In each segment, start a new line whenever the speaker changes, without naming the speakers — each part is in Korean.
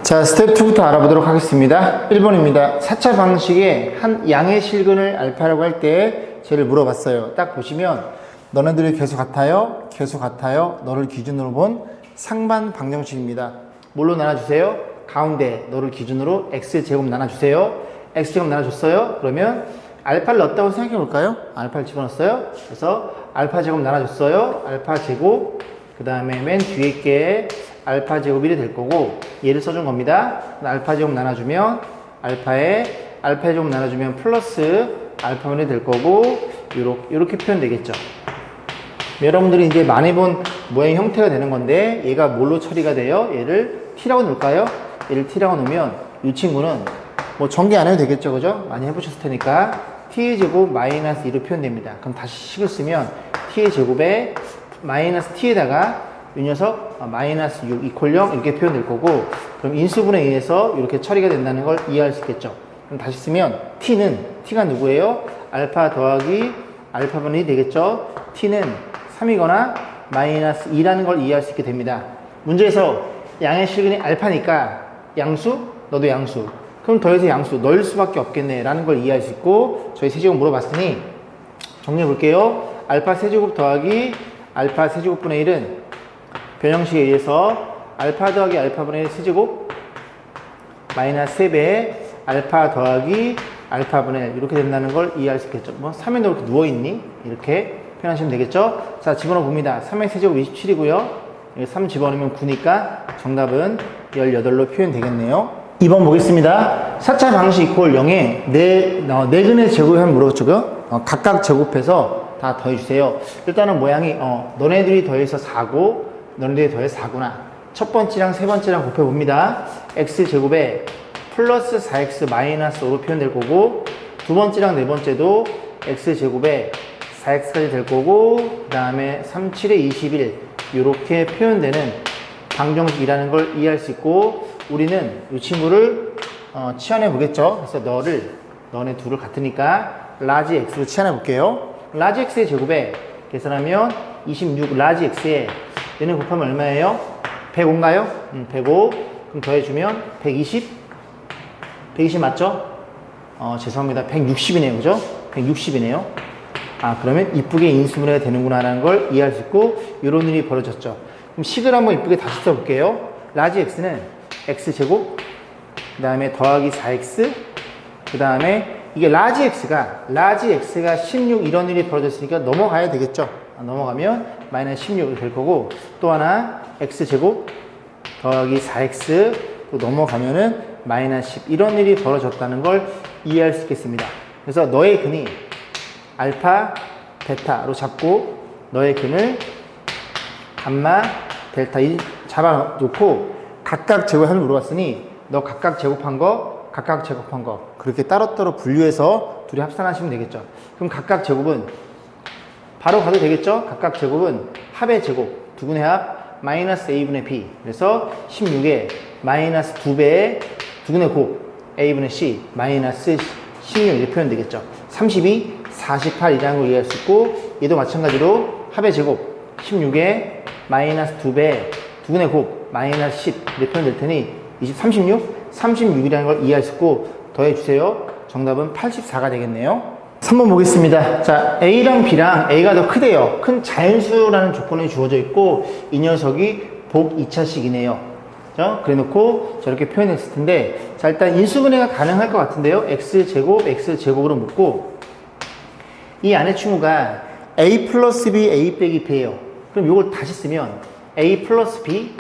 자, 스텝 2부터 알아보도록 하겠습니다. 1번입니다. 4차 방식의 한 양의 실근을 알파라고 할 때 쟤를 물어봤어요. 딱 보시면 너네들이 계수 같아요? 계수 같아요? 너를 기준으로 본 상반 방정식입니다. 뭘로 나눠주세요? 가운데 너를 기준으로 x제곱 나눠주세요. x제곱 나눠줬어요? 그러면 알파를 넣었다고 생각해 볼까요? 알파를 집어넣었어요. 그래서 알파 제곱 나눠줬어요. 알파 제곱, 그 다음에 맨 뒤에 게 알파 제곱 1이 될 거고, 얘를 써준 겁니다. 알파 제곱 나눠주면 알파에 알파 제곱 나눠주면 플러스 알파분이 될 거고, 요렇게 표현되겠죠. 여러분들이 이제 많이 본 모양 형태가 되는 건데, 얘가 뭘로 처리가 돼요? 얘를 t라고 놓을까요? 얘를 t라고 놓으면 이 친구는 뭐 전개 안 해도 되겠죠, 그죠? 많이 해보셨을 테니까 t의 제곱 마이너스 2로 표현됩니다. 그럼 다시 식을 쓰면 t의 제곱에 마이너스 t에다가 이 녀석 마이너스 6 이퀄 0 이렇게 표현될 거고, 그럼 인수분에 의해서 이렇게 처리가 된다는 걸 이해할 수 있겠죠. 그럼 다시 쓰면 t가 누구예요? 알파 더하기 알파분이 되겠죠. t는 3이거나 마이너스 2라는 걸 이해할 수 있게 됩니다. 문제에서 양의 실근이 알파니까 양수? 너도 양수. 그럼 더해서 양수 넣을 수밖에 없겠네 라는 걸 이해할 수 있고, 저희 세제곱 물어봤으니 정리해 볼게요. 알파 세제곱 더하기 알파 세제곱분의 1은 변형식에 의해서 알파 더하기 알파분의 1 세제곱 마이너스 3배 알파 더하기 알파분의 1 이렇게 된다는 걸 이해할 수 있겠죠. 뭐 3에 너 이렇게 누워있니? 이렇게 표현하시면 되겠죠. 자, 집어넣어 봅니다. 3의 세제곱 27이고요 3 집어넣으면 9니까 정답은 18로 표현되겠네요. 2번 보겠습니다. 4차 방식 이퀄 0에 네근의 제곱을 물어봤죠. 각각 제곱해서 다 더해주세요. 일단은 모양이 너네들이 더해서 4고 너네들이 더해서 4구나. 첫 번째랑 세 번째랑 곱해봅니다. x제곱에 플러스 4x 마이너스 5로 표현될 거고, 두 번째랑 네 번째도 x제곱에 4x까지 될 거고, 그 다음에 3, 7에 21 이렇게 표현되는 방정식이라는 걸 이해할 수 있고, 우리는 이 친구를 치환해 보겠죠. 그래서 너네 둘을 같으니까 라지 x로 치환해 볼게요. 라지 x의 제곱에 계산하면 26 라지 x에 얘는 곱하면 얼마예요? 105인가요? 105. 그럼 더해주면 120 맞죠? 죄송합니다. 160이네요. 그죠? 160이네요. 그러면 이쁘게 인수분해가 되는구나 라는 걸 이해할 수 있고, 이런 일이 벌어졌죠. 그럼 식을 한번 이쁘게 다시 써볼게요. 라지 x는 x제곱, 그 다음에 더하기 4x, 그 다음에 이게 라지 x가 16 이런 일이 벌어졌으니까 넘어가야 되겠죠. 넘어가면 마이너스 16이 될 거고, 또 하나 x제곱 더하기 4x 또 넘어가면은 마이너스 10 이런 일이 벌어졌다는 걸 이해할 수 있겠습니다. 그래서 너의 근이 알파 베타로 잡고 너의 근을 감마 델타 잡아놓고 각각 제곱을 물어봤으니 너 각각 제곱한 거 그렇게 따로따로 분류해서 둘이 합산하시면 되겠죠. 그럼 각각 제곱은 바로 가도 되겠죠. 각각 제곱은 합의 제곱 두분의 합 마이너스 a분의 b, 그래서 16에 마이너스 2배의 두분의 곱 a분의 c 마이너스 16 이렇게 표현되겠죠. 32 48이라는 걸 이해할 수 있고, 얘도 마찬가지로 합의 제곱 16에 마이너스 2배 두분의 곱 마이너스 10 이렇게 표현될 테니 36이라는 걸 이해할 수 있고, 더해주세요. 정답은 84가 되겠네요. 3번 보겠습니다. 자, A랑 B랑 A가 더 크대요. 큰 자연수라는 조건이 주어져 있고, 이 녀석이 복 2차식이네요. 그래 놓고 저렇게 표현했을 텐데, 자, 일단 인수분해가 가능할 것 같은데요. x제곱으로 묶고, 이 안에 친구가 A 플러스 B, A 빼기 B예요. 그럼 이걸 다시 쓰면 A 플러스 B,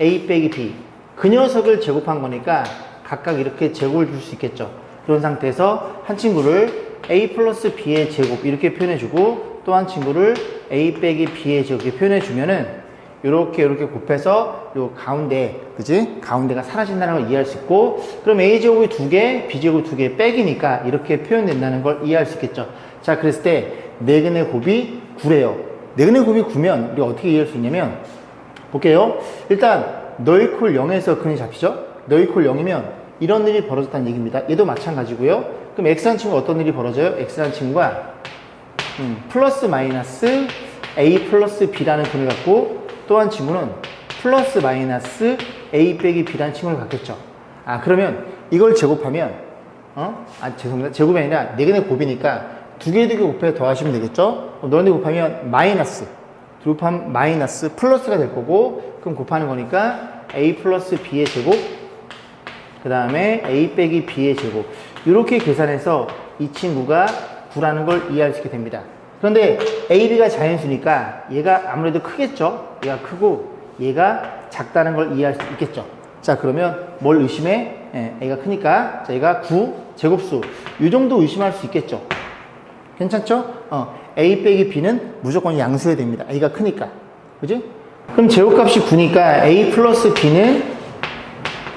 A 빼기 B. 그 녀석을 제곱한 거니까 각각 이렇게 제곱을 줄 수 있겠죠. 그런 상태에서 한 친구를 A 플러스 B의 제곱 이렇게 표현해주고, 또 한 친구를 A 빼기 B의 제곱 이렇게 표현해주면은 이렇게 곱해서 요 가운데, 그지? 가운데가 사라진다는 걸 이해할 수 있고, 그럼 A 제곱이 2개, B 제곱 2개 빼기니까 이렇게 표현된다는 걸 이해할 수 있겠죠. 자, 그랬을 때 네근의 곱이 9래요. 네근의 곱이 9면 우리가 어떻게 이해할 수 있냐면, 볼게요. 일단 너 이퀄 0에서 근이 잡히죠? 너 이퀄 0이면 이런 일이 벌어졌다는 얘기입니다. 얘도 마찬가지고요. 그럼 x라는 친구가 어떤 일이 벌어져요? x라는 친구가 플러스 마이너스 a 플러스 b라는 근을 갖고, 또 한 친구는 플러스 마이너스 A 빼기 B라는 친구를 갖겠죠. 그러면 이걸 제곱하면, 죄송합니다. 제곱이 아니라 4개의 곱이니까 2개 곱해 더하시면 되겠죠? 너네 곱하면 마이너스, 곱하면 마이너스 플러스가 될 거고, 그럼 곱하는 거니까 A 플러스 B의 제곱, 그 다음에 A 빼기 B의 제곱. 이렇게 계산해서 이 친구가 9라는 걸 이해할 수 있게 됩니다. 그런데 A, B가 자연수니까 얘가 아무래도 크겠죠? 얘가 크고 얘가 작다는 걸 이해할 수 있겠죠? 자, 그러면 뭘 의심해? A가 크니까 자, 얘가 9 제곱수. 이 정도 의심할 수 있겠죠? 괜찮죠? A 빼기 B는 무조건 양수해야 됩니다. A가 크니까. 그지? 그럼 제곱값이 9니까 A 플러스 B는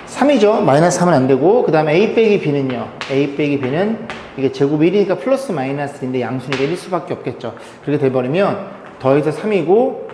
3이죠. 마이너스 하면 안 되고, 그 다음에 A 빼기 B는요. A 빼기 B는 이게 제곱이 1이니까 플러스 마이너스 1인데 양수니까 1일 수밖에 없겠죠. 그렇게 돼버리면 더해서 3이고,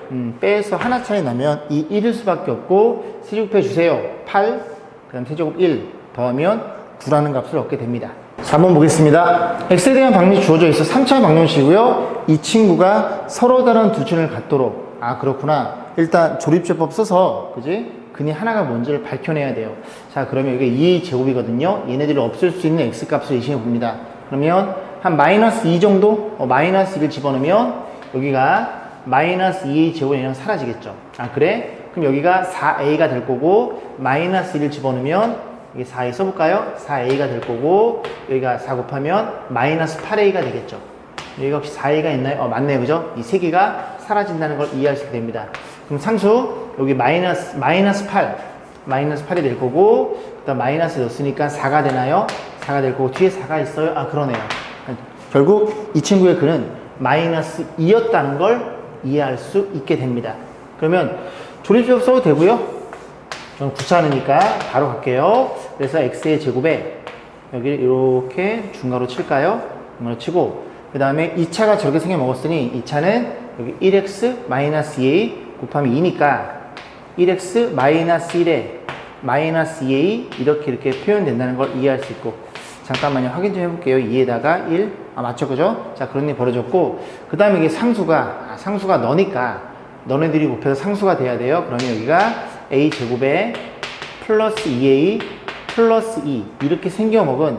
빼서 하나 차이 나면 이 1일 수밖에 없고, 세제곱해 주세요. 8, 그 다음 세제곱 1 더하면 9라는 값을 얻게 됩니다. 4번 보겠습니다. x에 대한 방정식 주어져 있어 3차 방정식이고요. 이 친구가 서로 다른 두 층을 갖도록. 그렇구나. 일단 조립제법 써서, 그지? 근이 하나가 뭔지를 밝혀내야 돼요. 자, 그러면 이게 2의 제곱이거든요. 얘네들을 없앨 수 있는 x값을 의심해 봅니다. 그러면 한 마이너스 2 정도? 마이너스 1을 집어넣으면 여기가 마이너스 2의 제곱이랑 사라지겠죠. 그래? 그럼 여기가 4a가 될 거고, 마이너스 1을 집어넣으면 이게 4a 써볼까요? 4a가 될 거고, 여기가 4 곱하면 마이너스 8a가 되겠죠. 여기가 혹시 4a가 있나요? 맞네요. 그죠? 이 세 개가 사라진다는 걸 이해할 수 있게 됩니다. 그럼 상수, 여기 마이너스 8이 될 거고, 그 다음 마이너스 넣었으니까 4가 되나요? 4가 될 거고, 뒤에 4가 있어요? 그러네요. 결국 이 친구의 근은 마이너스 2였다는 걸 이해할 수 있게 됩니다. 그러면 조립제법 써도 되고요. 저는 귀찮으니까 바로 갈게요. 그래서 x의 제곱에 여기를 이렇게 중괄호 칠까요? 중괄호 치고, 그 다음에 2차가 저렇게 생겨 먹었으니 2차는 여기 1x 마이너스 2a 곱하면 2니까 1x 마이너스 1에 마이너스 2a 이렇게 표현된다는 걸 이해할 수 있고, 잠깐만요. 확인 좀 해볼게요. 2에다가 1. 맞죠? 그죠? 자, 그런 일이 벌어졌고, 그 다음에 이게 상수가 너니까 너네들이 곱해서 상수가 돼야 돼요. 그러면 여기가 a 제곱에 플러스 2a 플러스 2 이렇게 생겨먹은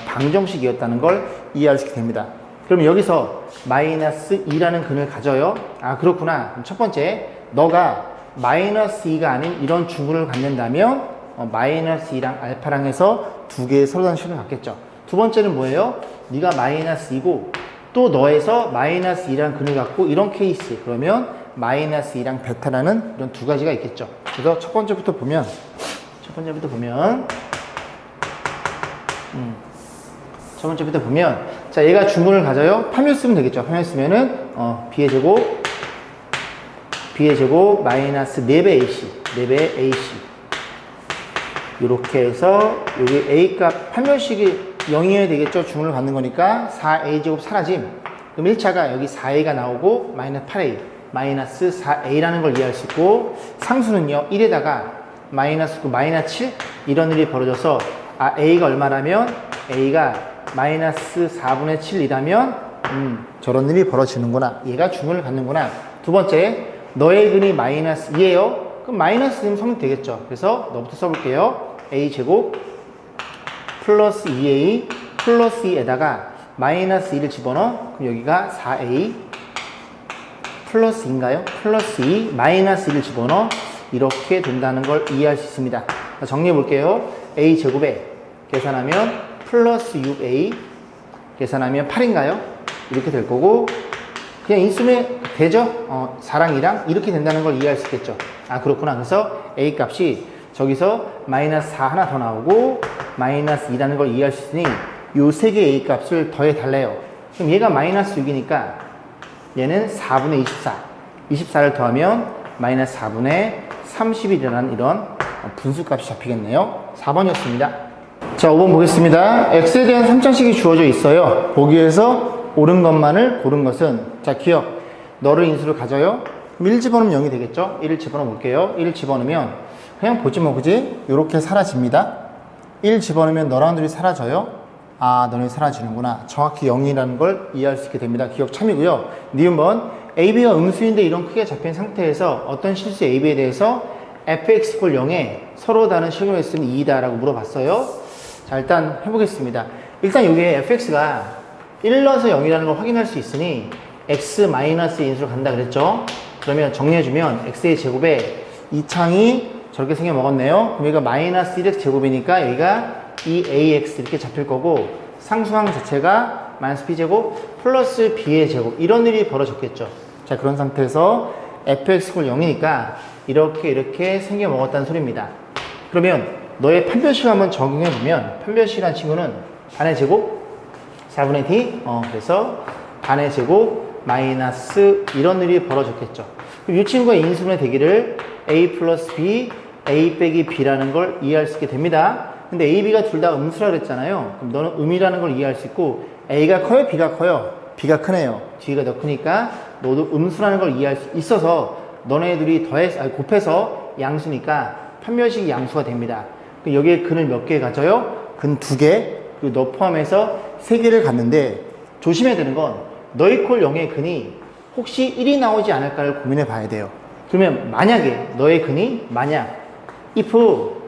방정식이었다는 걸 이해할 수 있게 됩니다. 그럼 여기서 마이너스 2라는 근을 가져요. 그렇구나. 그럼 첫 번째, 너가 마이너스 2가 아닌 이런 중근을 갖는다면 마이너스 2랑 알파랑 해서 두 개의 서로 다른 식을 갖겠죠. 두 번째는 뭐예요? 네가 마이너스 2고 또 너에서 마이너스 2랑 근을 갖고 이런 케이스. 그러면 마이너스 2랑 베타라는 이런 두 가지가 있겠죠. 그래서 첫 번째부터 보면 자, 얘가 중근을 가져요. 파멸 쓰면 되겠죠. 파멸 쓰면은 b의 제곱 마이너스 4배 AC 이렇게 해서 여기 a 값 판별식이 0이어야 되겠죠. 중근을 받는 거니까 4a 제곱 사라짐. 그럼 1차가 여기 4a가 나오고 마이너스 8a 마이너스 4a라는 걸 이해할 수 있고, 상수는요 1에다가 마이너스 9 마이너스 7 이런 일이 벌어져서 a가 얼마라면 a가 마이너스 4분의 7이라면 저런 일이 벌어지는구나. 얘가 중근을 갖는구나. 두 번째, 너의 근이 마이너스 2예요. 그럼 마이너스 2면 성립 되겠죠. 그래서 너부터 써볼게요. a 제곱 플러스 2a 플러스 2에다가 마이너스 2를 집어넣어. 그럼 여기가 4a 플러스 2인가요? 플러스 2 마이너스 2를 집어넣어. 이렇게 된다는 걸 이해할 수 있습니다. 정리해 볼게요. a 제곱에 계산하면 플러스 6a 계산하면 8인가요? 이렇게 될 거고, 그냥 인수면 되죠? 4랑 2랑 이렇게 된다는 걸 이해할 수 있겠죠. 그렇구나. 그래서 a 값이 저기서 마이너스 4 하나 더 나오고 마이너스 2라는 걸 이해할 수 있으니 요 세 개의 a 값을 더해 달래요. 그럼 얘가 마이너스 6이니까 얘는 4분의 24를 더하면 마이너스 4분의 30이라는 이런 분수값이 잡히겠네요. 4번이었습니다. 자, 5번 보겠습니다. x에 대한 3차식이 주어져 있어요. 보기에서 옳은 것만을 고른 것은, 자, 기억. 너를 인수를 가져요. 그럼 1 집어넣으면 0이 되겠죠? 1을 집어넣어 볼게요. 1을 집어넣으면 그냥 보지 뭐, 그지? 이렇게 사라집니다. 1 집어넣으면 너랑 둘이 사라져요. 너네 사라지는구나. 정확히 0이라는 걸 이해할 수 있게 됩니다. 기억 참이고요. 니은번, AB가 음수인데 이런 크게 잡힌 상태에서 어떤 실수 AB에 대해서 fx = 0에 서로 다른 실근의 수는 2이다 라고 물어봤어요. 자, 일단 해보겠습니다. 일단 여기에 fx가 1 넣어서 0이라는 걸 확인할 수 있으니 x-의 인수로 간다 그랬죠. 그러면 정리해주면 x의 제곱에 이 창이 저렇게 생겨 먹었네요. 그럼 여기가 마이너스 1x 제곱이니까 여기가 2ax 이렇게 잡힐 거고, 상수항 자체가 마이너스 b제곱 플러스 b의 제곱, 이런 일이 벌어졌겠죠. 자, 그런 상태에서 fx = 0이니까 이렇게 생겨 먹었다는 소리입니다. 그러면 너의 판별식 한번 적용해보면, 판별식이라는 친구는 반의 제곱 4분의 d, 그래서 반의 제곱 마이너스 이런 일이 벌어졌겠죠. 그럼 이 친구의 인수분해 되기를 a 플러스 b, a 빼기 b라는 걸 이해할 수 있게 됩니다. 근데 a, b가 둘 다 음수라 그랬잖아요. 그럼 너는 음이라는 걸 이해할 수 있고, a가 커요, b가 커요? b가 크네요. 뒤가 더 크니까 너도 음수라는 걸 이해할 수 있어서 너네들이 곱해서 양수니까 판별식이 양수가 됩니다. 그럼 여기에 근을 몇 개 가져요? 근 2개, 그리고 너 포함해서 3개를 갖는데, 조심해야 되는 건 너희 콜 0의 근이 혹시 1이 나오지 않을까를 고민해 봐야 돼요. 그러면 만약에 너의 근이 if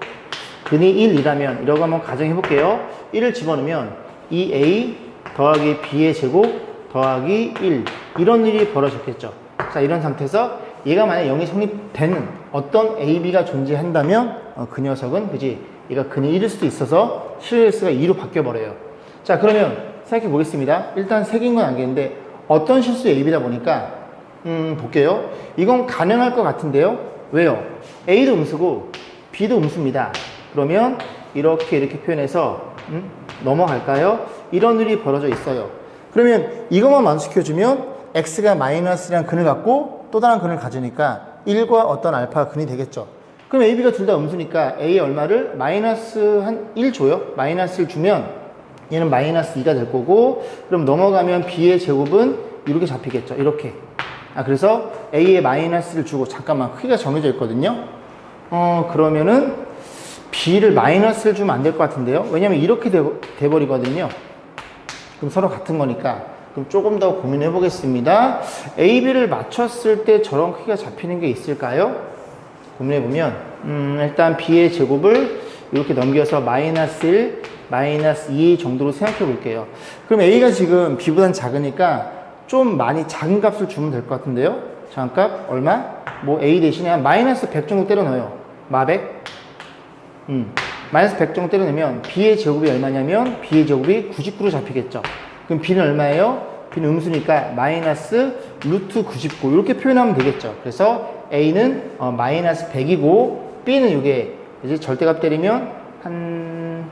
근이 1이라면 이라고 한번 가정해 볼게요. 1을 집어넣으면 2a 더하기 b의 제곱 더하기 1, 이런 일이 벌어졌겠죠. 자, 이런 상태에서 얘가 만약 0이 성립되는 어떤 a, b가 존재한다면 그 녀석은 그지 얘가 근이 1일 수도 있어서 실수가 2로 바뀌어 버려요. 자, 그러면 생각해 보겠습니다. 일단 색인 건 알겠는데 어떤 실수 a, b다 보니까 볼게요. 이건 가능할 것 같은데요. 왜요? a도 음수고 b도 음수입니다. 그러면 이렇게 표현해서 넘어갈까요? 이런 일이 벌어져 있어요. 그러면 이것만 만족시켜주면 x가 마이너스라는 근을 갖고 또 다른 근을 가지니까 1과 어떤 알파가 근이 되겠죠. 그럼 a, b가 둘 다 음수니까 a의 얼마를 마이너스 한 1 줘요. 마이너스 1 주면 얘는 마이너스 2가 될 거고, 그럼 넘어가면 b의 제곱은 이렇게 잡히겠죠. 이렇게. 그래서 a에 마이너스를 주고, 잠깐만 크기가 정해져 있거든요. 그러면은 b를 마이너스를 주면 안 될 것 같은데요. 왜냐면 이렇게 돼버리거든요. 그럼 서로 같은 거니까. 그럼 조금 더 고민해 보겠습니다. a, b를 맞췄을 때 저런 크기가 잡히는 게 있을까요? 고민해 보면 일단 b의 제곱을 이렇게 넘겨서 마이너스 1, 마이너스 2 정도로 생각해 볼게요. 그럼 a가 지금 b보다는 작으니까 좀 많이 작은 값을 주면 될 것 같은데요. 작은 값 얼마? 뭐 a 대신에 한 마이너스 100 정도 때려 넣어요. 마백? 마이너스 100 정도 때려 넣으면 b의 제곱이 얼마냐면 b의 제곱이 99로 잡히겠죠. 그럼 b는 얼마예요? b는 음수니까 마이너스 루트 99 이렇게 표현하면 되겠죠. 그래서 a는 마이너스 100이고 b는 이게 이제 절대값 때리면 한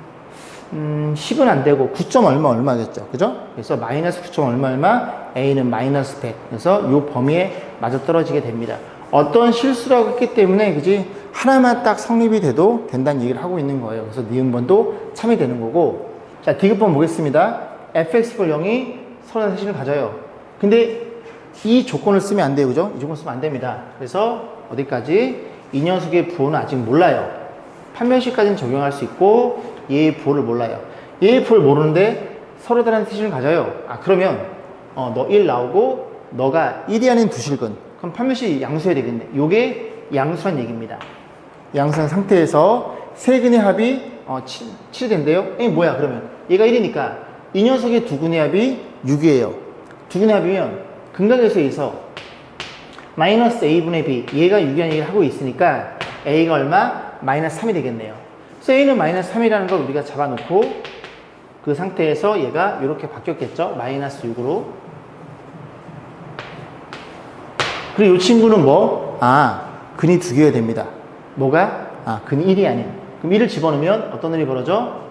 10은 안 되고 9점 얼마겠죠. 그죠? 그래서 마이너스 9점 얼마 a는 마이너스 100. 그래서 이 범위에 맞아 떨어지게 됩니다. 어떤 실수라고 했기 때문에 그지 하나만 딱 성립이 돼도 된다는 얘기를 하고 있는 거예요. 그래서 니은번도 참이 되는 거고. 자, 디귿번 보겠습니다. fx = 0이 서로 세신을 가져요. 근데 이 조건을 쓰면 안 돼요. 그죠? 이 조건 쓰면 안 됩니다. 그래서 어디까지? 이 녀석의 부호는 아직 몰라요. 판별식까지는 적용할 수 있고 얘의 부호를 몰라요. 얘의 부호를 모르는데 서로 다른 세신을 가져요. 그러면 너 1 나오고 너가 1이 아닌 두실근. 그럼 판별식 양수해야 되겠네. 요게 양수란 얘기입니다. 양수한 상태에서 세 근의 합이 7이 된대요. 뭐야 그러면? 얘가 1이니까 이 녀석의 두 근의 합이 6이에요. 두 근의 합이면 근각에서 의해서 마이너스 a분의 b, 얘가 6이라는 얘기를 하고 있으니까 a가 얼마? 마이너스 3이 되겠네요. 그래서 a는 마이너스 3이라는 걸 우리가 잡아놓고 그 상태에서 얘가 이렇게 바뀌었겠죠? 마이너스 6으로. 그리고 이 친구는 뭐? 근이 두 개가 됩니다. 뭐가? 근이 1이 아닌. 그럼 1을 집어넣으면 어떤 일이 벌어져?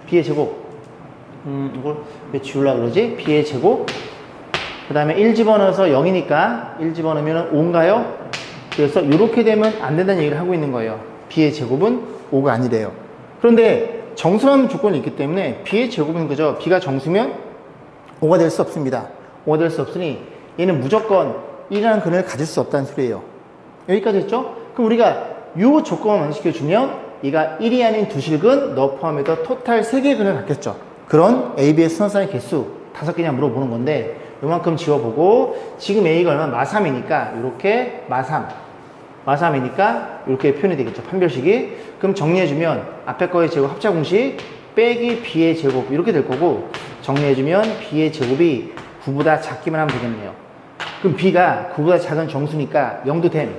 b의 제곱. 이걸 왜 지우려고 그러지? b의 제곱. 그 다음에 1 집어넣어서 0이니까 1 집어넣으면 5인가요? 그래서 이렇게 되면 안 된다는 얘기를 하고 있는 거예요. b의 제곱은 5가 아니래요. 그런데 정수라는 조건이 있기 때문에 b의 제곱은 그죠? b가 정수면 5가 될 수 없습니다. 5가 될 수 없으니 얘는 무조건 1이라는 근을 가질 수 없다는 소리예요. 여기까지 했죠? 그럼 우리가 이 조건만 완성시켜주면 얘가 1이 아닌 두실근, 너 포함해서 토탈 3개의 근을 갖겠죠. 그런 A, B의 순환상의 개수 5개냐 물어보는 건데 요만큼 지워보고 지금 A가 얼마? 마3이니까 이렇게 마3 마삼이니까 이렇게 표현이 되겠죠. 판별식이. 그럼 정리해주면 앞에 거의 제곱 합차 공식 빼기 b의 제곱 이렇게 될 거고, 정리해주면 b의 제곱이 9보다 작기만 하면 되겠네요. 그럼 b가 9보다 작은 정수니까 0도 됨,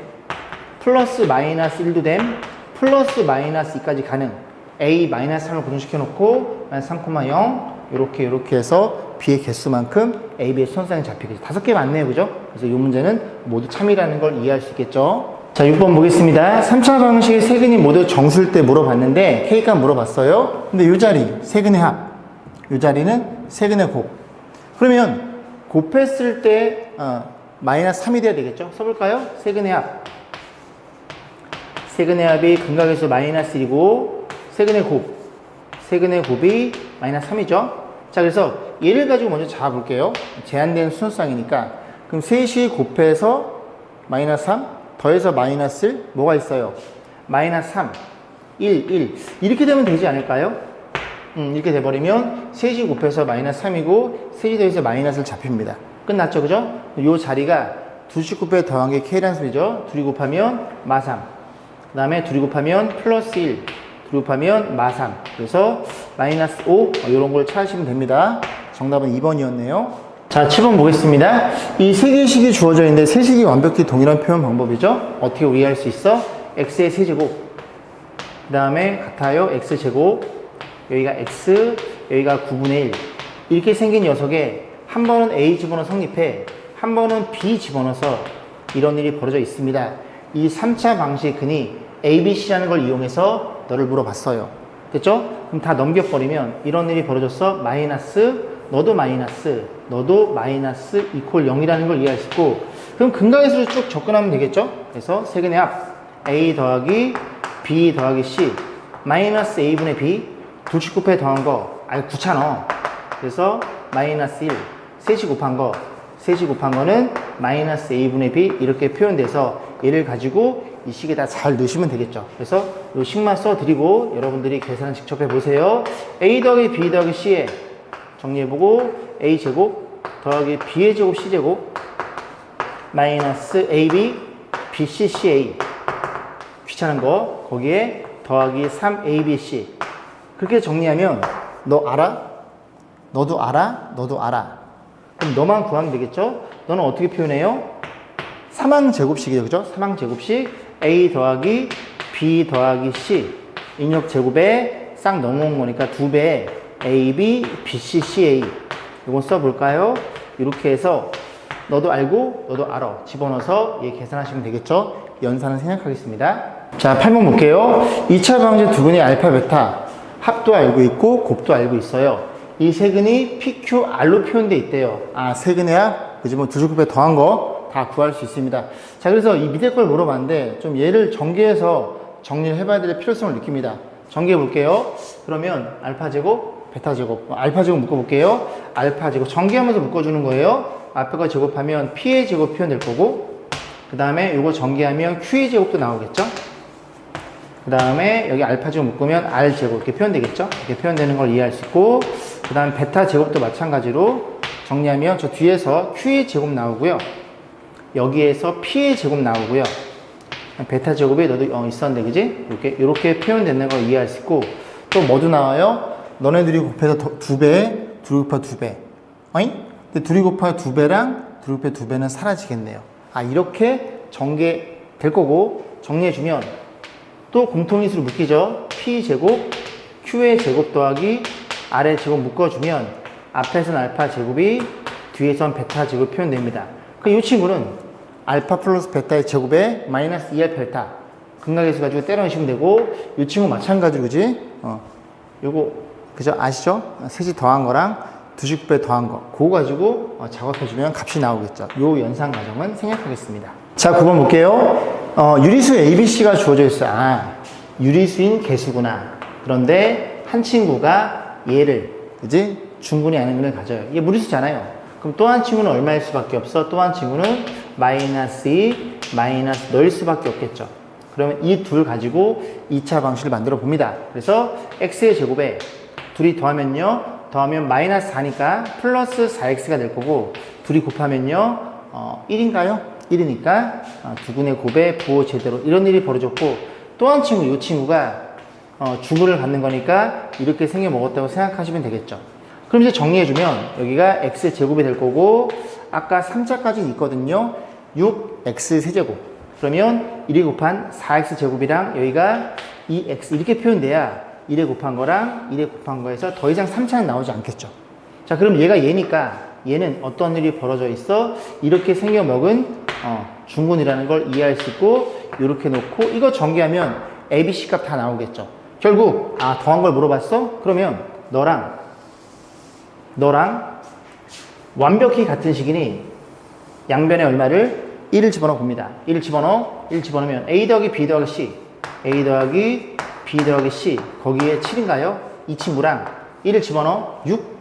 플러스 마이너스 1도 됨, 플러스 마이너스 2까지 가능. a 마이너스 3을 고정시켜 놓고 3,0 이렇게 해서 b의 개수만큼 AB의 선상에 잡히겠죠. 5개 맞네요. 그죠? 그래서 이 문제는 모두 참이라는 걸 이해할 수 있겠죠. 자, 6번 보겠습니다. 3차 방식의 세근이 모두 정수일 때 물어봤는데 K값 물어봤어요. 근데 이 자리 세근의 합, 이 자리는 세근의 곱. 그러면 곱했을 때 마이너스 3이 돼야 되겠죠. 써볼까요? 세근의 합. 세근의 합이 근각에서 마이너스 1이고 세근의 곱이 마이너스 3이죠. 자, 그래서 얘를 가지고 먼저 잡아볼게요. 제한된 순서쌍이니까. 그럼 3시 곱해서 마이너스 3 더해서 마이너스 1 뭐가 있어요? 마이너스 3 1 이렇게 되면 되지 않을까요? 이렇게 돼버리면 3시 곱해서 마이너스 3이고 3시 더해서 마이너스를 잡힙니다. 끝났죠, 그죠? 이 자리가 2시 곱해 더한 게 K라는 소리죠. 2이 곱하면 마3, 그 다음에 2이 곱하면 플러스 1, 2이 곱하면 마3, 그래서 마이너스 5 이런 걸 찾으시면 됩니다. 정답은 2번이었네요. 자, 7번 보겠습니다. 이 세 개의 식이 주어져 있는데 세 식이 완벽히 동일한 표현 방법이죠. 어떻게 이해할 수 있어? x의 세제곱, 그 다음에 같아요 x제곱, 여기가 x, 여기가 9분의 1 이렇게 생긴 녀석에 한 번은 a 집어넣어 성립해, 한 번은 b 집어넣어서 이런 일이 벌어져 있습니다. 이 3차 방식의 근이 ABC라는 걸 이용해서 너를 물어봤어요. 됐죠? 그럼 다 넘겨버리면 이런 일이 벌어졌어. 마이너스, 너도 마이너스 이퀄 0이라는 걸 이해할 수 있고, 그럼 근각에서 쭉 접근하면 되겠죠? 그래서 세근의 합 a 더하기 b 더하기 c 마이너스 a분의 b 2씩 곱해 더한 거 귀찮아. 그래서 마이너스 1 셋이 곱한 거는 마이너스 a분의 b 이렇게 표현돼서 얘를 가지고 이 식에다 잘 넣으시면 되겠죠. 그래서 이 식만 써드리고 여러분들이 계산을 직접 해보세요. a 더하기 b 더하기 c에 정리해보고 a 제곱 더하기 b의 제곱 c 제곱 마이너스 ab bc ca 귀찮은 거 거기에 더하기 3abc 그렇게 정리하면 너 알아? 너도 알아? 너도 알아. 그럼 너만 구하면 되겠죠? 너는 어떻게 표현해요? 삼항제곱식이죠. 그죠? 삼항제곱식 a 더하기 b 더하기 c 인역 제곱에 싹 넘어온 거니까 2배 ab, bc, ca 이건 써볼까요? 이렇게 해서 너도 알고 너도 알아 집어넣어서 얘 계산하시면 되겠죠? 연산을 생략하겠습니다. 자, 8번 볼게요. 2차 방정식 두 근의 알파, 베타 합도 알고 있고 곱도 알고 있어요. 이 세 근이 PQR로 표현되어 있대요. 세 근의 합, 그지 뭐 2줄 곱해 더한 거 다 구할 수 있습니다. 자, 그래서 이 밑에 걸 물어봤는데 좀 얘를 전개해서 정리를 해봐야 될 필요성을 느낍니다. 전개해 볼게요. 그러면 알파 제곱, 베타 제곱, 알파 제곱 묶어볼게요. 알파 제곱 전개하면서 묶어주는 거예요. 앞에 거 제곱하면 P의 제곱 표현될 거고, 그 다음에 이거 전개하면 Q의 제곱도 나오겠죠. 그 다음에 여기 알파 제곱 묶으면 R 제곱 이렇게 표현되겠죠. 이렇게 표현되는 걸 이해할 수 있고, 그 다음에 베타 제곱도 마찬가지로 정리하면 저 뒤에서 Q의 제곱 나오고요. 여기에서 P의 제곱 나오고요. 베타 제곱에 너도 있었는데, 그지? 이렇게 표현되는 걸 이해할 수 있고, 또 뭐도 나와요? 너네들이 곱해서 2배, 둘이 곱하 2배. 어잉? 근데 둘이 곱하 2배랑 둘이 곱해 2배는 사라지겠네요. 이렇게 전개될 거고, 정리해주면 또 공통인수로 묶이죠. P제곱, Q의 제곱 더하기 R의 제곱 묶어주면 앞에서는 알파 제곱이 뒤에선 베타 제곱 표현됩니다. 이 친구는 알파 플러스 베타의 제곱에 마이너스 2알파 베타 근각에서 가지고 때려 넣으시면 되고, 이 친구 마찬가지로, 그지? 요거 그죠? 아시죠? 셋이 더한 거랑 2씩 곱해 더한 거 그거 가지고 작업해주면 값이 나오겠죠. 요 연산 과정은 생략하겠습니다. 자, 9번 볼게요. 유리수 ABC가 주어져 있어요. 유리수인 개수구나. 그런데 한 친구가 얘를, 그지? 중근이 아닌 근을 가져요. 얘 무리수잖아요. 그럼 또 한 친구는 얼마일 수밖에 없어? 또 한 친구는 마이너스 2, 마이너스 너일 수밖에 없겠죠. 그러면 이 둘 가지고 2차 방식을 만들어 봅니다. 그래서 x의 제곱에 둘이 더하면 마이너스 4니까 플러스 4x가 될 거고, 둘이 곱하면요 1인가요? 1이니까 두근의 곱에 부호 제대로 이런 일이 벌어졌고 또 한 친구 이 친구가 주근을 갖는 거니까 이렇게 생겨 먹었다고 생각하시면 되겠죠. 그럼 이제 정리해주면 여기가 x제곱이 될 거고 아까 3자까지 있거든요. 6x 세제곱 그러면 1에 곱한 4x 제곱이랑 여기가 2x 이렇게 표현돼야 1에 곱한 거랑 1에 곱한 거에서 더 이상 3차는 나오지 않겠죠. 자 그럼 얘가 얘니까 얘는 어떤 일이 벌어져 있어? 이렇게 생겨 먹은 중근이라는 걸 이해할 수 있고 이렇게 놓고 이거 전개하면 a, b, c 값 다 나오겠죠. 결국 더한 걸 물어봤어? 그러면 너랑 완벽히 같은 식이니 양변에 얼마를? 1을 집어넣어 봅니다. 1을 집어넣으면 a 더하기 b 더하기 c a 더하기 b 더하기 c 거기에 7인가요? 이 친구랑 1을 집어넣어 6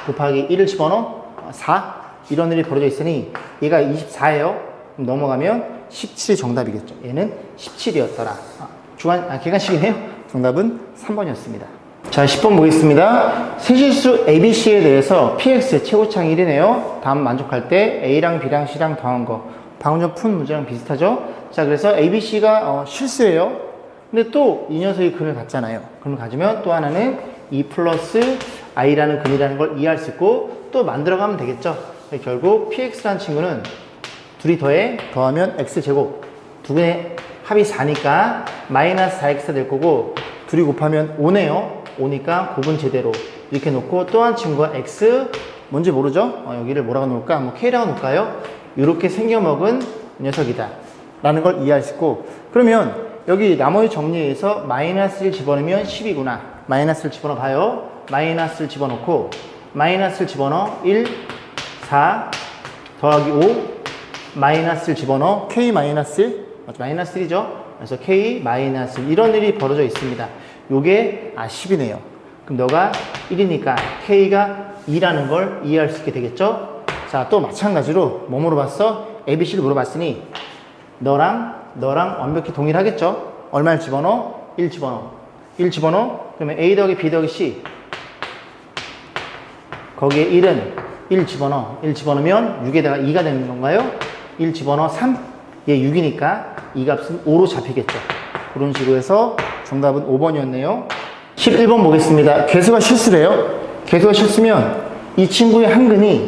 곱하기 1을 집어넣어 4 이런 일이 벌어져 있으니 얘가 24예요. 넘어가면 17이 정답이겠죠. 얘는 17이었더라. 객관식이네요. 정답은 3번이었습니다. 자, 10번 보겠습니다. 세실수 ABC에 대해서 PX 최고창이 1이네요. 다음 만족할 때 A랑 B랑 C랑 더한 거. 방금 전 푼 문제랑 비슷하죠? 자, 그래서 ABC가 실수예요. 근데 또 이 녀석이 근을 갖잖아요. 근을 가지면 또 하나는 2 플러스 I라는 근이라는 걸 이해할 수 있고 또 만들어가면 되겠죠. 결국 PX라는 친구는 둘이 더하면 X제곱. 두 개의 합이 4니까 마이너스 4X가 될 거고 둘이 곱하면 5네요. 5니까 곱은 제대로 이렇게 놓고 또 한 친구가 x 뭔지 모르죠? 여기를 뭐라고 놓을까? 뭐 k라고 놓을까요? 이렇게 생겨먹은 녀석이다 라는 걸 이해할 수 있고 그러면 여기 나머지 정리해서 마이너스를 집어넣으면 10이구나 마이너스를 집어넣어 봐요. 마이너스를 집어넣고 마이너스를 집어넣어 1, 4 더하기 5 마이너스를 집어넣어 k 마이너스 마이너스 1이죠? 그래서 k 마이너스 이런 일이 벌어져 있습니다. 요게 10이네요. 그럼 너가 1이니까 k가 2라는 걸 이해할 수 있게 되겠죠? 자, 또 마찬가지로 뭐 물어봤어? ABC를 물어봤으니 너랑 완벽히 동일하겠죠? 얼마를 집어넣어? 1 집어넣어. 1 집어넣어? 그러면 A 더하기 B 더하기 C 거기에 1은 1 집어넣어. 1 집어넣으면 6에다가 2가 되는 건가요? 1 집어넣어 3 얘 6이니까 이 값은 5로 잡히겠죠. 그런 식으로 해서 정답은 5번이었네요. 11번 보겠습니다. 개수가 실수래요. 개수가 실수면 이 친구의 한 근이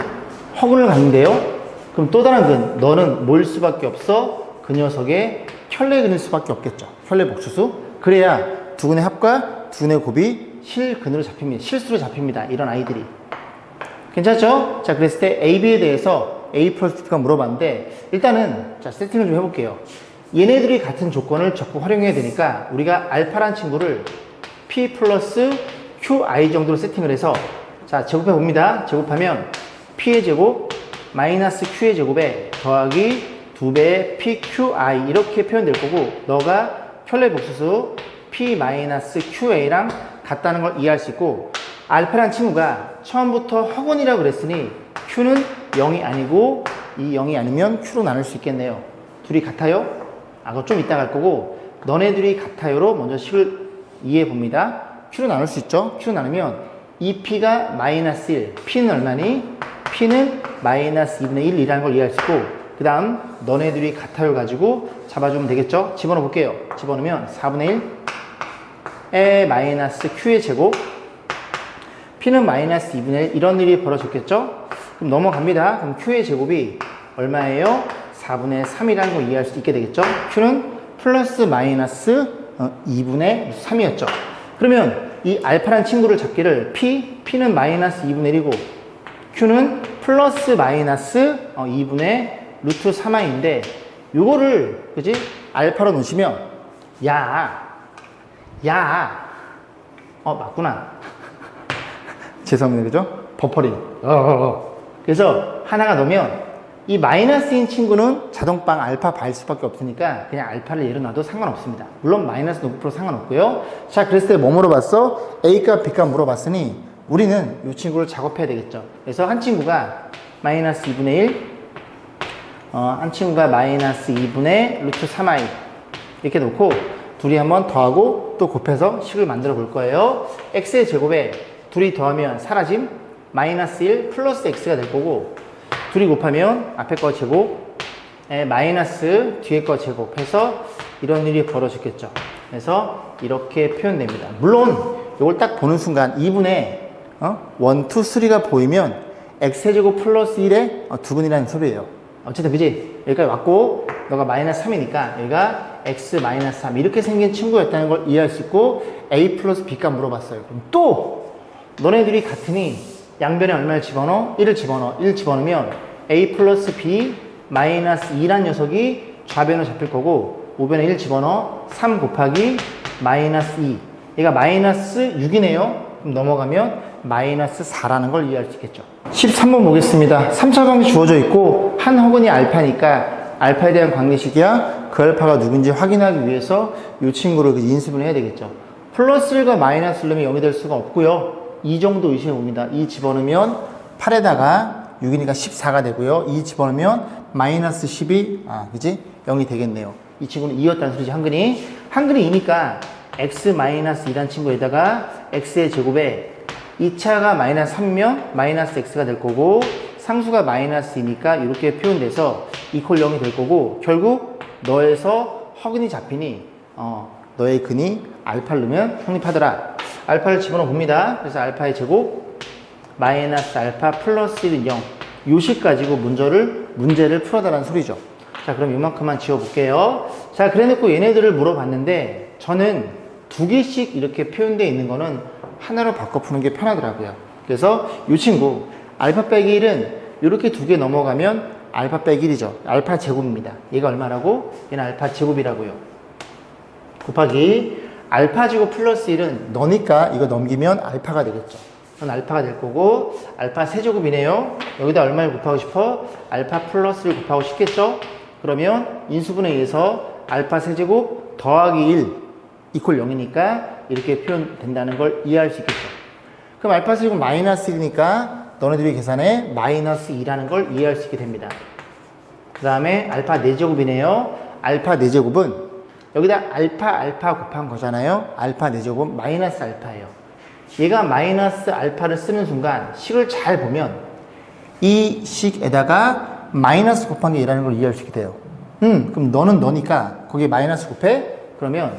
허근을 갖는데요. 그럼 또 다른 근, 너는 뭐일 수밖에 없어? 그 녀석의 켤레근일 수밖에 없겠죠. 켤레 복수수. 그래야 두 근의 합과 두 근의 곱이 실근으로 잡힙니다. 실수로 잡힙니다. 이런 아이들이. 괜찮죠? 자, 그랬을 때 AB에 대해서 A 플러스 B가 물어봤는데 일단은 자 세팅을 좀 해볼게요. 얘네들이 같은 조건을 적극 활용해야 되니까 우리가 알파란 친구를 P 플러스 QI 정도로 세팅을 해서 자 제곱해 봅니다. 제곱하면 P의 제곱 마이너스 Q의 제곱에 더하기 2배의 PQI 이렇게 표현될 거고 너가 켤레 복수수 P 마이너스 QA랑 같다는 걸 이해할 수 있고 알파란 친구가 처음부터 허근이라고 그랬으니 Q는 0이 아니고 이 0이 아니면 Q로 나눌 수 있겠네요. 둘이 같아요? 그거 좀 이따 갈 거고 너네들이 같아요로 먼저 식을 이해해 봅니다. Q로 나눌 수 있죠? Q로 나누면 2P가 마이너스 1 P는 얼마니? P는 마이너스 2분의 1이라는 걸 이해할 수 있고 그 다음 너네들이 같아요 가지고 잡아주면 되겠죠? 집어넣어 볼게요. 집어넣으면 4분의 1에 마이너스 Q의 제곱 P는 마이너스 2분의 1 이런 일이 벌어졌겠죠? 그럼 넘어갑니다. 그럼 Q의 제곱이 얼마예요? 4분의 3이라는 걸 이해할 수 있게 되겠죠? Q는 플러스 마이너스 2분의 3이었죠. 그러면 이 알파란 친구를 잡기를 P는 마이너스 2분의 1이고 Q는 플러스 마이너스 2분의 루트 3i인데 요거를 그지? 알파로 놓으시면 맞구나. 죄송합니다. 그죠? 버퍼링. 그래서 하나가 넣으면 이 마이너스인 친구는 자동빵 알파 바일 수밖에 없으니까 그냥 알파를 예로 놔도 상관없습니다. 물론 마이너스 높으로 상관없고요. 자, 그랬을 때 뭐 물어봤어? A값, B값 물어봤으니 우리는 이 친구를 작업해야 되겠죠. 그래서 한 친구가 마이너스 2분의 1, 한 친구가 마이너스 2분의 루트 3i 이렇게 놓고 둘이 한번 더하고 또 곱해서 식을 만들어 볼 거예요. x의 제곱에 둘이 더하면 사라짐 마이너스 1 플러스 x가 될 거고 둘이 곱하면 앞에 거 제곱 마이너스 뒤에 거 제곱해서 이런 일이 벌어졌겠죠. 그래서 이렇게 표현됩니다. 물론 이걸 딱 보는 순간 2분의 1, 2, 3가 보이면 x제곱 플러스 1의 2분이라는 소리예요. 어쨌든 그지? 여기까지 왔고 너가 마이너스 3이니까 여기가 x 마이너스 3 이렇게 생긴 친구였다는 걸 이해할 수 있고 a 플러스 b값 물어봤어요. 그럼 또 너네들이 같으니 양변에 얼마를 집어넣어? 1을 집어넣어. 1 집어넣으면 a 플러스 b 마이너스 2란 녀석이 좌변으로 잡힐 거고 우변에 1 집어넣어 3 곱하기 마이너스 2 얘가 마이너스 6이네요. 그럼 넘어가면 마이너스 4라는 걸 이해할 수 있겠죠. 13번 보겠습니다. 3차 방식 주어져 있고 한 허근이 알파니까 알파에 대한 관계식이야 그 알파가 누군지 확인하기 위해서 이 친구를 인수분해 해야 되겠죠. 플러스 1과 마이너스 1로 0이 될 수가 없고요. 이 정도 의식해 봅니다. 2 집어넣으면 8에다가 6이니까 14가 되고요. 2 집어넣으면 마이너스 10이 그지? 0이 되겠네요. 이 친구는 2였다는 소리지. 한근이 2니까 x 마이너스 2란 친구에다가 x의 제곱에 2차가 마이너스 3이면 마이너스 x가 될 거고 상수가 마이너스 2니까 이렇게 표현돼서 이퀄 0이 될 거고 결국 너에서 허근이 잡히니 너의 근이 알파를 넣으면 성립하더라. 알파를 집어넣어 봅니다. 그래서 알파의 제곱 마이너스 알파 플러스 1은 0 요식 가지고 문제를 풀어달라는 소리죠. 자, 그럼 이만큼만 지워볼게요. 자, 그래 놓고 얘네들을 물어봤는데 저는 두 개씩 이렇게 표현되어 있는 거는 하나로 바꿔 푸는 게 편하더라고요. 그래서 이 친구 알파 빼기 1은 이렇게 두 개 넘어가면 알파 빼기 1이죠. 알파 제곱입니다. 얘가 얼마라고? 얘는 알파 제곱이라고요. 곱하기 알파 제곱 플러스 1은 너니까 이거 넘기면 알파가 되겠죠. 그건 알파가 될 거고 알파 세제곱이네요. 여기다 얼마를 곱하고 싶어? 알파 플러스를 곱하고 싶겠죠? 그러면 인수분해에 의해서 알파 세제곱 더하기 1 이퀄 0이니까 이렇게 표현된다는 걸 이해할 수 있겠죠. 그럼 알파 세제곱 마이너스 1이니까 너네들이 계산해 마이너스 2라는 걸 이해할 수 있게 됩니다. 그 다음에 알파 4제곱이네요. 알파 4제곱은 여기다 알파 곱한 거잖아요. 알파 4제곱 마이너스 알파예요. 얘가 마이너스 알파를 쓰는 순간 식을 잘 보면 이 식에다가 마이너스 곱한 게 2라는 걸 이해할 수 있게 돼요. 그럼 너는 너니까 거기에 마이너스 곱해? 그러면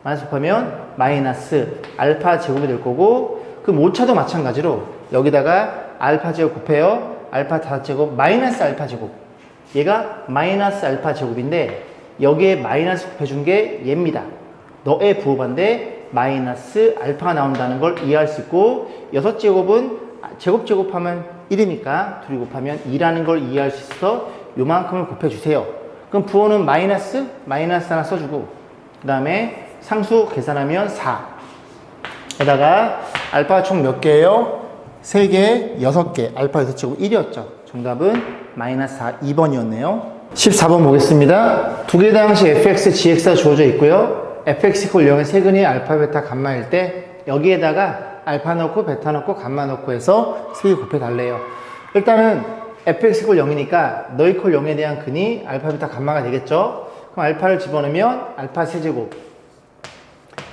마이너스 곱하면 마이너스 알파 제곱이 될 거고 그럼 5차도 마찬가지로 여기다가 알파 제곱 곱해요. 알파 5제곱 마이너스 알파 제곱 얘가 마이너스 알파 제곱인데 여기에 마이너스 곱해준 게 얘입니다. 너의 부호반대 마이너스 알파가 나온다는 걸 이해할 수 있고 6제곱은 제곱하면 1이니까 둘이 곱하면 2라는 걸 이해할 수 있어서 요만큼을 곱해주세요. 그럼 부호는 마이너스 하나 써주고 그 다음에 상수 계산하면 4 에다가 알파가 총 몇 개예요? 3개, 6개 알파 6제곱 1이었죠. 정답은 마이너스 4 2번이었네요 14번 보겠습니다. 두 개 다항식 fx, gx가 주어져 있고요. fx = 0의 세근이 알파, 베타, 감마일 때 여기에다가 알파 넣고 베타 넣고 감마 넣고 해서 3개 곱해 달래요. 일단은 fx = 0이니까 너 이퀄 0에 대한 근이 알파, 베타, 감마가 되겠죠. 그럼 알파를 집어넣으면 알파 세제곱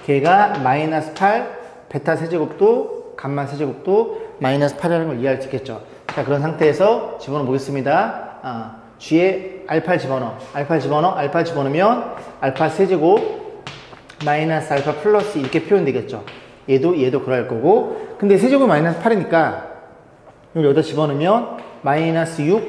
걔가 마이너스 8 베타 세제곱도 감마 세제곱도 마이너스 8이라는 걸 이해할 수 있겠죠. 자, 그런 상태에서 집어넣어 보겠습니다. G에 알파를 집어넣어. 알파 집어넣으면 알파 세제곱 마이너스 알파 플러스 이렇게 표현되겠죠. 얘도 그럴 거고. 근데 세제곱 마이너스 8이니까 이걸 여기다 집어넣으면 마이너스 6,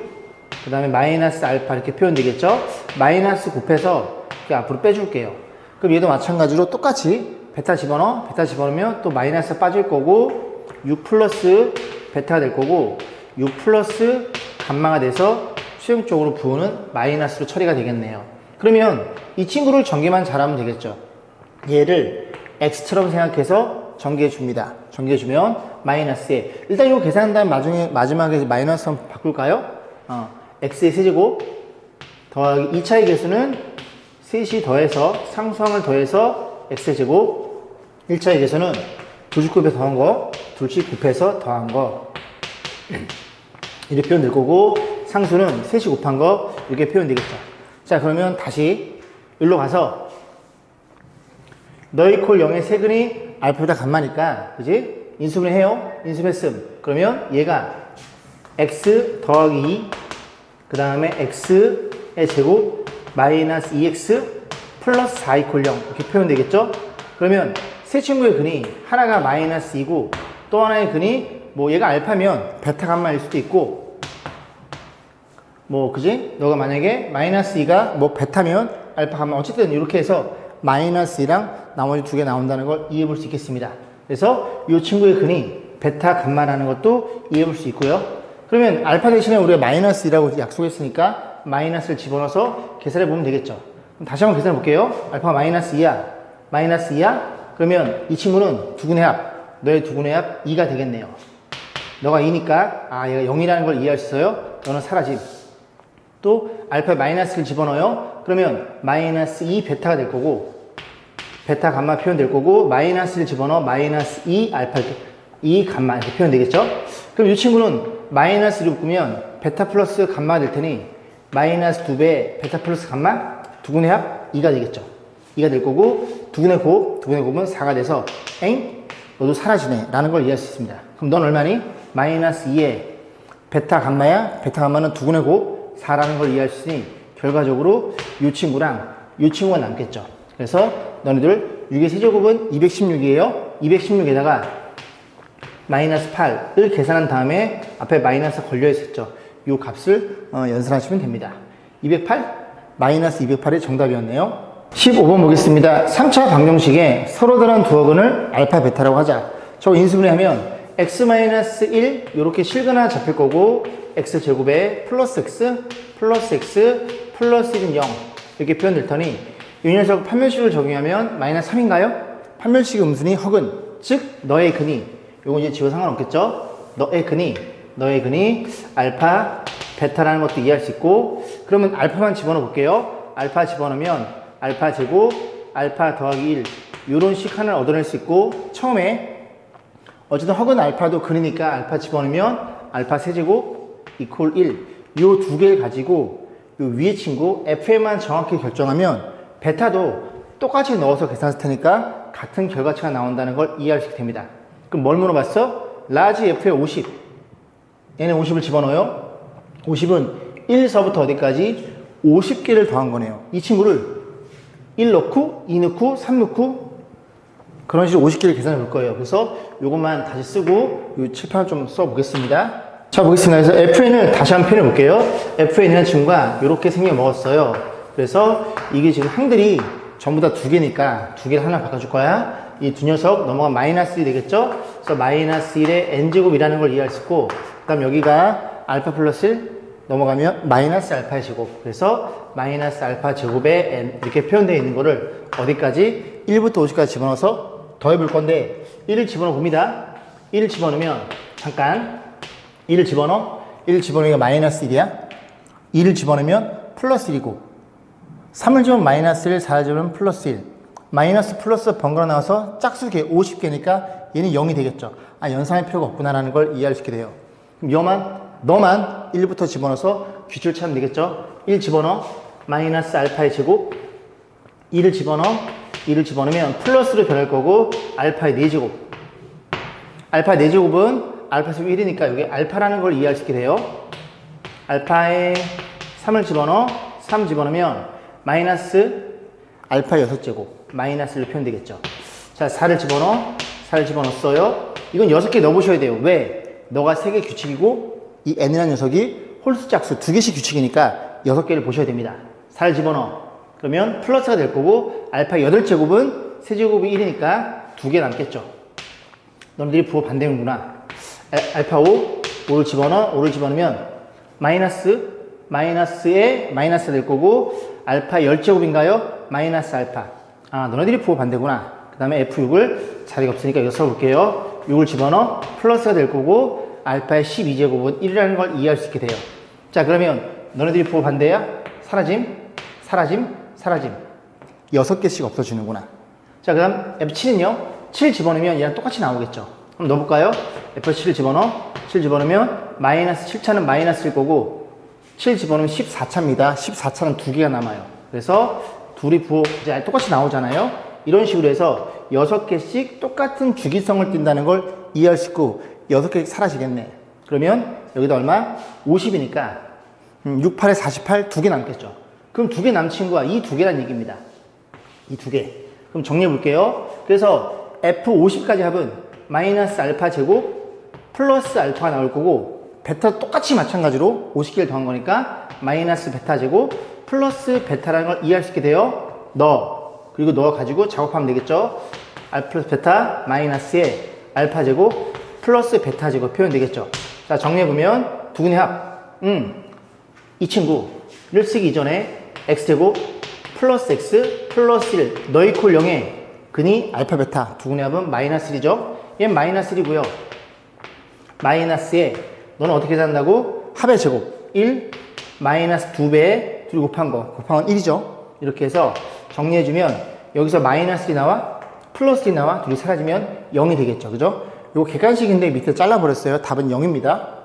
그 다음에 마이너스 알파 이렇게 표현되겠죠. 마이너스 곱해서 이렇게 앞으로 빼줄게요. 그럼 얘도 마찬가지로 똑같이 베타 집어넣으면 또 마이너스 빠질 거고 6 플러스 베타가 될 거고 6 플러스 감마가 돼서 수용적으로 부호는 마이너스로 처리가 되겠네요. 그러면 이 친구를 전개만 잘하면 되겠죠. 얘를 x처럼 생각해서 전개해 줍니다. 전개해 주면 마이너스에 일단 이거 계산한 다음 마지막에 마이너스 한번 바꿀까요? x의 세제곱 더하기 2차의 개수는 셋이 더해서 상수항을 더해서 x의 제곱 1차의 개수는 둘씩 곱해서 더한 거 둘씩 곱해서 더한 거 이렇게 표현될 거고 상수는 셋이 곱한 거 이렇게 표현되겠죠. 자, 그러면 다시 여기로 가서 너 이퀄 0의 세근이 알파보다 감마니까 그지? 인수분해 해요. 인수했음. 그러면 얘가 x 더하기 2 그 다음에 x 제곱 마이너스 2x 플러스 4 이퀄 0 이렇게 표현되겠죠? 그러면 세 친구의 근이 하나가 마이너스 2고 또 하나의 근이 뭐 얘가 알파면 베타 감마일 수도 있고 뭐 그지? 너가 만약에 마이너스 2가 뭐 베타면 알파 감마 어쨌든 이렇게 해서 마이너스 2랑 나머지 두 개 나온다는 걸 이해해 볼 수 있겠습니다. 그래서 이 친구의 근이 베타 감마라는 것도 이해해 볼 수 있고요. 그러면 알파 대신에 우리가 마이너스 2라고 약속했으니까 마이너스를 집어넣어서 계산해 보면 되겠죠. 그럼 다시 한번 계산해 볼게요. 알파가 마이너스 2야. 마이너스 2야? 그러면 이 친구는 두근의 합, 너의 두근의 합 2가 되겠네요. 너가 2니까 아 얘가 0이라는 걸 이해할 수 있어요. 너는 사라짐. 또 알파에 마이너스를 집어넣어요. 그러면 마이너스 2 베타가 될 거고 베타 감마 표현될 거고 마이너스를 집어넣어 마이너스 2 알파 2 감마 이렇게 표현되겠죠. 그럼 이 친구는 마이너스를 묶으면 베타 플러스 감마가 될 테니 마이너스 2배 베타 플러스 감마 두근의 합 2가 되겠죠. 2가 될 거고 두근의 곱은 4가 돼서 엥? 너도 사라지네 라는 걸 이해할 수 있습니다. 그럼 넌 얼마니? 마이너스 2에 베타 감마야. 베타 감마는 두근의 곱 4라는 걸 이해할 수 있으니 결과적으로 이 친구랑 이 친구가 남겠죠. 그래서 너네들 6의 세제곱은 216이에요. 216에다가 마이너스 8을 계산한 다음에 앞에 마이너스 걸려 있었죠. 이 값을 연산하시면 됩니다. 208 마이너스 208이 정답이었네요. 15번 보겠습니다. 3차 방정식에 서로 다른 두 어근을 알파 베타라고 하자. 저 인수분해하면 x-1 이렇게 실근 잡힐 거고 x제곱에 플러스 x 플러스 1은 0 이렇게 표현될 터니 이 녀석 판별식을 적용하면 마이너스 3인가요? 판별식 음순이 허근 즉 너의 근이 요거 이제 지워 상관없겠죠? 너의 근이 알파 베타라는 것도 이해할 수 있고 그러면 알파만 집어넣어 볼게요. 알파 집어넣으면 알파 제곱 알파 더하기 1 요런 식 하나를 얻어낼 수 있고 처음에 어쨌든 허근 알파도 근이니까 알파 집어넣으면 알파 세제곱 이퀄 1 요 두 개를 가지고 요 위에 친구 f만 정확히 결정하면 베타도 똑같이 넣어서 계산했을 테니까 같은 결과치가 나온다는 걸 이해할 수 있게 됩니다. 그럼 뭘 물어봤어? 라지 f에 50 얘는 50을 집어넣어요. 50은 1서부터 어디까지 50개를 더한 거네요. 이 친구를 1 넣고 2 넣고 3 넣고 그런 식으로 50개를 계산해 볼 거예요. 그래서 이것만 다시 쓰고 이 칠판을 좀 써 보겠습니다. 자 보겠습니다. 그래서 FN을 다시 한번 표현해 볼게요. FN이라는 친구가 이렇게 생겨 먹었어요. 그래서 이게 지금 항들이 전부 다 두 개니까 두 개를 하나 바꿔줄 거야. 이 두 녀석 넘어가 마이너스 1이 되겠죠? 그래서 마이너스 1의 n제곱이라는 걸 이해할 수 있고 그 다음 여기가 알파 플러스 1 넘어가면 마이너스 알파의 제곱 그래서 마이너스 알파 제곱의 n 이렇게 표현되어 있는 거를 어디까지? 1부터 50까지 집어넣어서 더해볼 건데 1을 집어넣어 봅니다. 1을 집어넣으면 잠깐 1을 집어넣으니까 마이너스 1이야. 2를 집어넣으면 플러스 1이고 3을 집으면 마이너스 1, 4를 집으면 플러스 1 마이너스 플러스 번갈아 나와서 짝수개 50개니까 얘는 0이 되겠죠. 아 연산할 필요가 없구나라는 걸 이해할 수 있게 돼요. 그럼 너만 1부터 집어넣어서 규칙을 찾으면 되겠죠. 1 집어넣어 마이너스 알파의 제곱 2를 집어넣으면 플러스로 변할 거고 알파의 4제곱 알파의 4제곱은 알파 제곱 1이니까 여기 알파라는 걸 이해할 수 있게 돼요. 알파에 3을 집어넣어 3 집어넣으면 마이너스 알파 6제곱 마이너스로 표현되겠죠. 자 4를 집어넣었어요. 이건 6개 넣어보셔야 돼요. 왜? 너가 3개 규칙이고 이 n이라는 녀석이 홀수 짝수 2개씩 규칙이니까 6개를 보셔야 됩니다. 4를 집어넣어. 그러면 플러스가 될 거고 알파 8제곱은 세제곱이 1이니까 2개 남겠죠. 너희들이 부호 반대는구나. 알파 5를 집어넣으면 마이너스에 마이너스가 될 거고 알파 10제곱인가요? 마이너스 알파. 아 너네들이 부호 반대구나. 그 다음에 F6을 자리가 없으니까 여기서 써볼게요. 6을 집어넣어 플러스가 될 거고 알파의 12제곱은 1이라는 걸 이해할 수 있게 돼요. 자 그러면 너네들이 부호 반대야? 사라짐 6개씩 없어지는구나. 자 그 다음 F7은요 7 집어넣으면 얘랑 똑같이 나오겠죠. 그럼 넣어볼까요? F7을 집어넣으면 마이너스 7차는 마이너스일 거고 7 집어넣으면 14차입니다. 14차는 2개가 남아요. 그래서 둘이 부호 이제 똑같이 나오잖아요. 이런 식으로 해서 6개씩 똑같은 주기성을 띈다는 걸 이해할 수 있고 6개씩 사라지겠네. 그러면 여기다 얼마? 50이니까 6, 8에 48 2개 남겠죠. 그럼 두 개 남친 거야. 이 두 개란 얘기입니다. 이 두 개. 그럼 정리해 볼게요. 그래서 F50까지 합은 마이너스 알파 제곱 플러스 알파가 나올 거고, 베타 똑같이 마찬가지로 50개를 더한 거니까 마이너스 베타 제곱 플러스 베타라는 걸 이해할 수 있게 돼요. 그리고 넣어 가지고 작업하면 되겠죠. 알파 플러스 베타 마이너스에 알파 제곱 플러스 베타 제곱 표현 되겠죠. 자, 정리해보면 두근의 합. 이 친구를 쓰기 이전에 x제곱 플러스 x 플러스 1 너 이퀄 0에 근이 알파 베타 두근의 합은 마이너스 1이죠. 얘는 마이너스 1이고요. 마이너스에 너는 어떻게 산다고? 합의 제곱 1 마이너스 2배에 둘이 곱한 건 1이죠. 이렇게 해서 정리해주면 여기서 마이너스 1이 나와 플러스 1이 나와 둘이 사라지면 0이 되겠죠. 그죠? 요거 객관식인데 밑에 잘라버렸어요. 답은 0입니다.